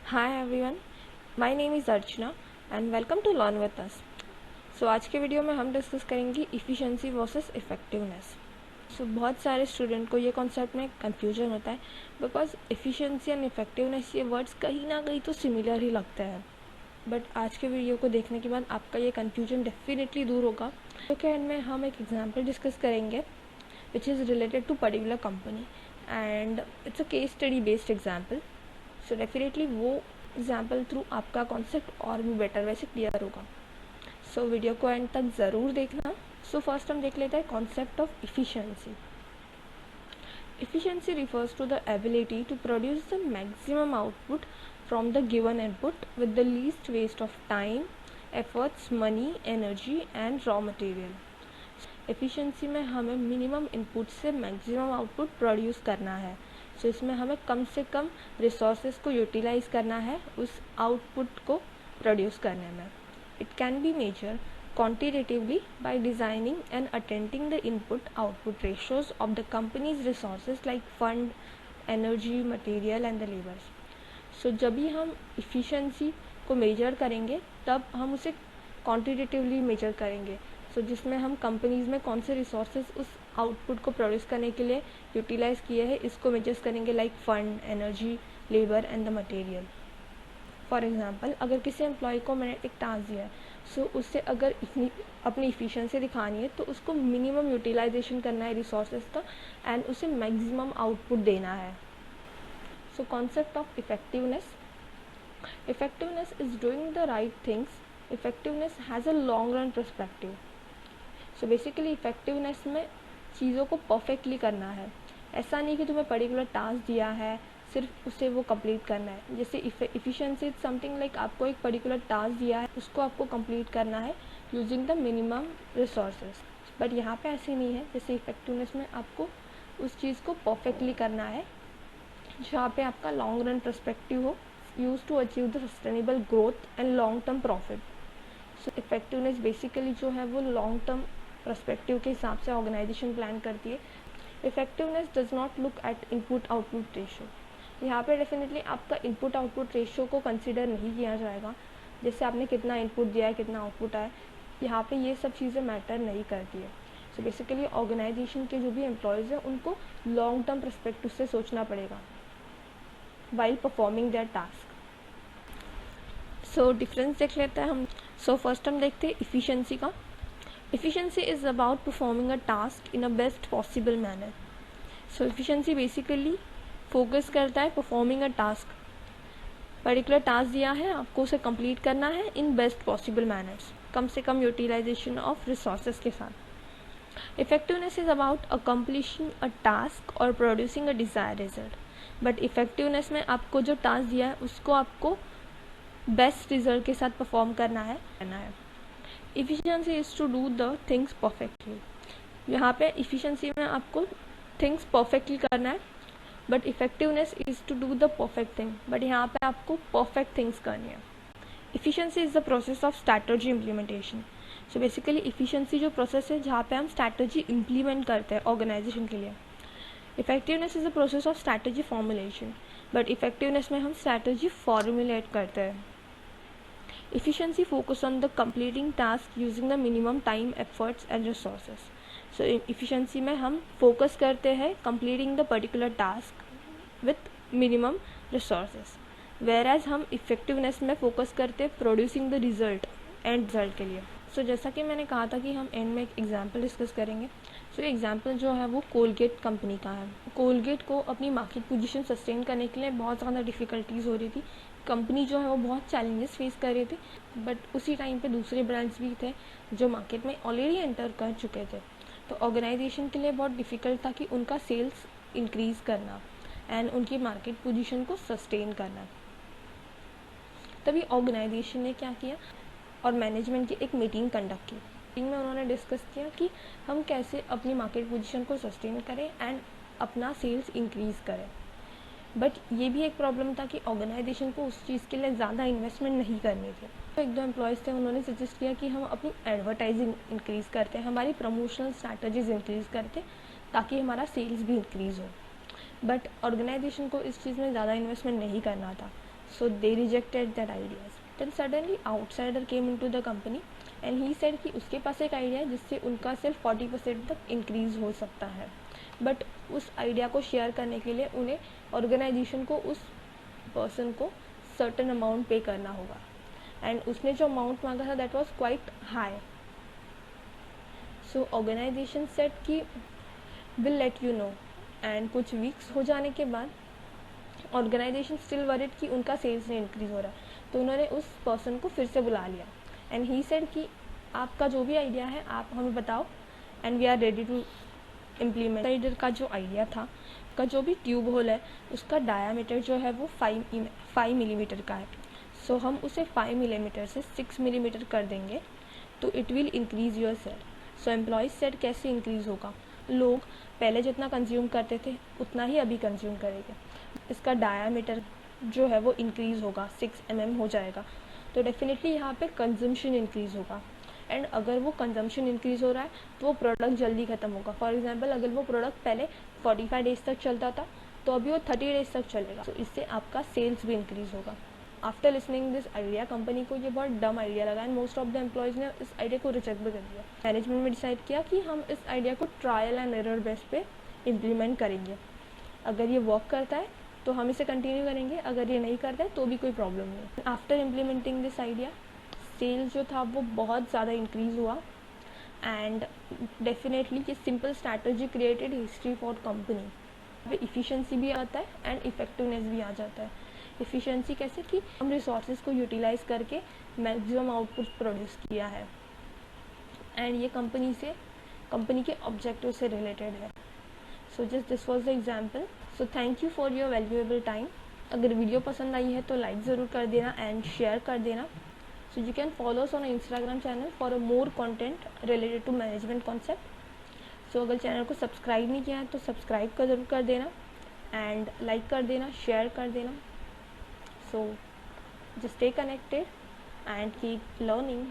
Hi everyone, my name is Archana and welcome to learn with us. So आज के video में हम discuss करेंगे इफ़िशिएंसी वर्सेस इफ़ेक्टिवनेस। सो बहुत सारे स्टूडेंट को ये कॉन्सेप्ट में कंफ्यूजन होता है बिकॉज इफ़िशिएंसी एंड इफ़ेक्टिवनेस ये वर्ड्स कहीं ना कहीं तो सिमिलर ही लगते हैं। बट आज के वीडियो को देखने के बाद आपका ये कन्फ्यूजन डेफिनेटली दूर होगा। तो के एंड में हम एक एग्जाम्पल डिस्कस करेंगे which is related to particular company and it's a case study based example. So definitely वो एग्जाम्पल थ्रू आपका कॉन्सेप्ट और भी बेटर वैसे क्लियर होगा। सो वीडियो को एंड तक ज़रूर देखना। सो फर्स्ट हम देख लेते हैं concept of efficiency. Efficiency refers to the ability to produce the maximum output from the given input with the least waste of time, efforts, money, energy and raw material. Efficiency में हमें minimum input से maximum output produce करना है। सो इसमें हमें कम से कम resources को utilise करना है उस आउटपुट को प्रोड्यूस करने में। It can be measure quantitatively by designing and attending the input-output ratios of the company's resources like fund, energy, material and the labors. So जब भी हम efficiency को मेजर करेंगे तब हम उसे क्वान्टिटेटिवली मेजर करेंगे। सो जिसमें हम कंपनीज में कौन से रिसोर्सेज उस आउटपुट को प्रोड्यूस करने के लिए यूटिलाइज किए हैं इसको मेजर्स करेंगे like fund, energy, labour and the material. For example अगर किसी एम्प्लॉय को मैंने एक टास्क दिया है सो उससे अगर अपनी इफ़िशिएंसी दिखानी है तो उसको मिनिमम यूटिलाइजेशन करना है रिसोर्सेज का एंड उसे मैक्सिमम आउटपुट देना है। So concept of effectiveness is doing the right things. Effectiveness has a long run perspective. So basically effectiveness में चीज़ों को परफेक्टली करना है। ऐसा नहीं कि तुम्हें पर्टिकुलर टास्क दिया है सिर्फ उसे वो कंप्लीट करना है। जैसे इफ़िशिएंसी इज समथिंग लाइक आपको एक पर्टिकुलर टास्क दिया है उसको आपको कंप्लीट करना है using the minimum resources. But यहाँ पे ऐसे नहीं है। जैसे इफेक्टिवनेस में आपको उस चीज़ को परफेक्टली करना है जहाँ पे आपका लॉन्ग रन पर्सपेक्टिव हो, use to achieve the sustainable growth and long term profit. So effectiveness basically जो है वो लॉन्ग टर्म पर्सपेक्टिव के हिसाब से ऑर्गेनाइजेशन प्लान करती है। Effectiveness does not look at input output ratio. यहाँ पे डेफिनेटली आपका इनपुट आउटपुट रेशियो को कंसिडर नहीं किया जाएगा। जैसे आपने कितना इनपुट दिया है, कितना आउटपुट आया, यहाँ पे ये सब चीज़ें मैटर नहीं करती है। सो बेसिकली ऑर्गेनाइजेशन के जो भी एम्प्लॉयज़ हैं उनको लॉन्ग टर्म पर्सपेक्टिव से सोचना पड़ेगा while performing there task. So difference देख लेते हैं हम। सो फर्स्ट हम देखते हैं इफ़िशिएंसी का। Efficiency is about performing a task in a best possible manner. So efficiency basically focus करता है performing a task. Particular task दिया है आपको उसे कंप्लीट करना है इन बेस्ट पॉसिबल मैनर्स, कम से कम यूटिलाइजेशन ऑफ रिसोर्सेज के साथ। Effectiveness is about accomplishing a task और producing a desired result. But effectiveness में आपको जो टास्क दिया है उसको आपको बेस्ट रिजल्ट के साथ परफॉर्म करना है। Efficiency is to do the things perfectly. यहाँ पे इफिशियंसी में आपको थिंग्स परफेक्टली करना है but effectiveness is to do the perfect thing. But यहाँ पे आपको परफेक्ट थिंग्स करनी है। Efficiency is the process of strategy implementation. So basically efficiency जो प्रोसेस है जहाँ पे हम स्ट्रैटेजी इम्प्लीमेंट करते हैं ऑर्गेनाइजेशन के लिए। Effectiveness is the process of strategy formulation. But effectiveness में हम स्ट्रैटेजी फॉर्मुलेट करते हैं। Efficiency focus on the completing task using the minimum time, efforts and resources. So efficiency में हम focus करते हैं completing the particular task with minimum resources. Whereas हम effectiveness में focus करते हैं producing the result end result के लिए। So जैसा कि मैंने कहा था कि हम end में एक example discuss करेंगे। So एग्जाम्पल जो है वो कोलगेट कंपनी का है। कोलगेट को अपनी मार्केट पोजीशन सस्टेन करने के लिए बहुत ज़्यादा डिफ़िकल्टीज़ हो रही थी। कंपनी जो है वो बहुत चैलेंजेस फेस कर रहे थे। बट उसी टाइम पे दूसरे ब्रांड्स भी थे जो मार्केट में ऑलरेडी एंटर कर चुके थे। तो ऑर्गेनाइजेशन के लिए बहुत डिफ़िकल्ट था कि उनका सेल्स इंक्रीज़ करना एंड उनकी मार्केट पोजीशन को सस्टेन करना। तभी ऑर्गेनाइजेशन ने क्या किया और मैनेजमेंट की एक मीटिंग कंडक्ट की। मीटिंग में उन्होंने डिस्कस किया कि हम कैसे अपनी मार्केट पोजीशन को सस्टेन करें एंड अपना सेल्स इंक्रीज़ करें। बट ये भी एक प्रॉब्लम था कि ऑर्गेनाइजेशन को उस चीज़ के लिए ज़्यादा इन्वेस्टमेंट नहीं करनी थी। तो एक दो एम्प्लॉयज़ थे उन्होंने सजेस्ट किया कि हम अपनी एडवर्टाइजिंग इंक्रीज़ करते हैं, हमारी प्रमोशनल स्ट्रैटेजीज इंक्रीज़ करते ताकि हमारा सेल्स भी इंक्रीज़ हो। बट ऑर्गेनाइजेशन को इस चीज़ में ज़्यादा इन्वेस्टमेंट नहीं करना था। So they rejected that ideas. Then suddenly outsider came into the company and he said कि उसके पास एक आइडिया है जिससे उनका सिर्फ 40% तक इंक्रीज़ हो सकता है, बट उस आइडिया को शेयर करने के लिए उन्हें ऑर्गेनाइजेशन को उस पर्सन को सर्टन अमाउंट पे करना होगा, एंड उसने जो अमाउंट मांगा था that was quite high. So organization said कि will let you know. And कुछ वीक्स हो जाने के बाद ऑर्गेनाइजेशन स्टिल वरिड कि उनका सेल्स नहीं इंक्रीज़ हो रहा, तो उन्होंने उस पर्सन को फिर से बुला लिया एंड ही सेड कि आपका जो भी आइडिया है आप हमें बताओ and we are ready to implement. Rider का जो आइडिया था, का जो भी ट्यूब होल है उसका डायामीटर जो है वो 5 मिलीमीटर का है. सो हम उसे 5 मिलीमीटर से 6 मिलीमीटर कर देंगे तो it will increase your sale. So employees set कैसे इंक्रीज़ होगा, लोग पहले जितना कंज्यूम करते थे उतना ही अभी कंज्यूम करेंगे. इसका डायामीटर जो है वो इंक्रीज़ होगा, 6 mm हो जाएगा, तो डेफिनेटली यहाँ पे कंजम्पशन इंक्रीज़ होगा. एंड अगर वो कंजम्पशन इंक्रीज़ हो रहा है तो वो प्रोडक्ट जल्दी ख़त्म होगा. फॉर एग्जांपल अगर वो प्रोडक्ट पहले 45 डेज तक चलता था तो अभी वो 30 डेज तक चलेगा, तो इससे आपका सेल्स भी इंक्रीज़ होगा. After listening this idea, company को ये बहुत डम आइडिया लगा and most of the employees ने इस आइडिया को रिजेक्ट भी कर दिया. मैनेजमेंट ने डिसाइड किया कि हम इस आइडिया को ट्रायल एंड एरर बेस पे इम्प्लीमेंट करेंगे. अगर ये वर्क करता है तो हम इसे कंटिन्यू करेंगे, अगर ये नहीं करता है तो भी कोई प्रॉब्लम नहीं. After implementing this idea, sales जो था वो बहुत ज़्यादा इंक्रीज़ हुआ एंड डेफिनेटली ये simple strategy created history for company. Efficiency भी आता है एंड इफेक्टिवनेस भी आ जाता है. इफ़िशेंसी कैसे कि हम रिसोर्सेज को यूटिलाइज करके मैक्सिमम आउटपुट प्रोड्यूस किया है एंड ये कंपनी के ऑब्जेक्टिव से रिलेटेड है. So just this was the example. So thank you for your valuable time. अगर वीडियो पसंद आई है तो लाइक ज़रूर कर देना एंड शेयर कर देना. So you can follow us on our Instagram channel for a more content related to management concept. So अगर चैनल को सब्सक्राइब नहीं किया है तो सब्सक्राइब कर ज़रूर कर देना एंड लाइक कर देना, शेयर कर देना. So just stay connected and keep learning.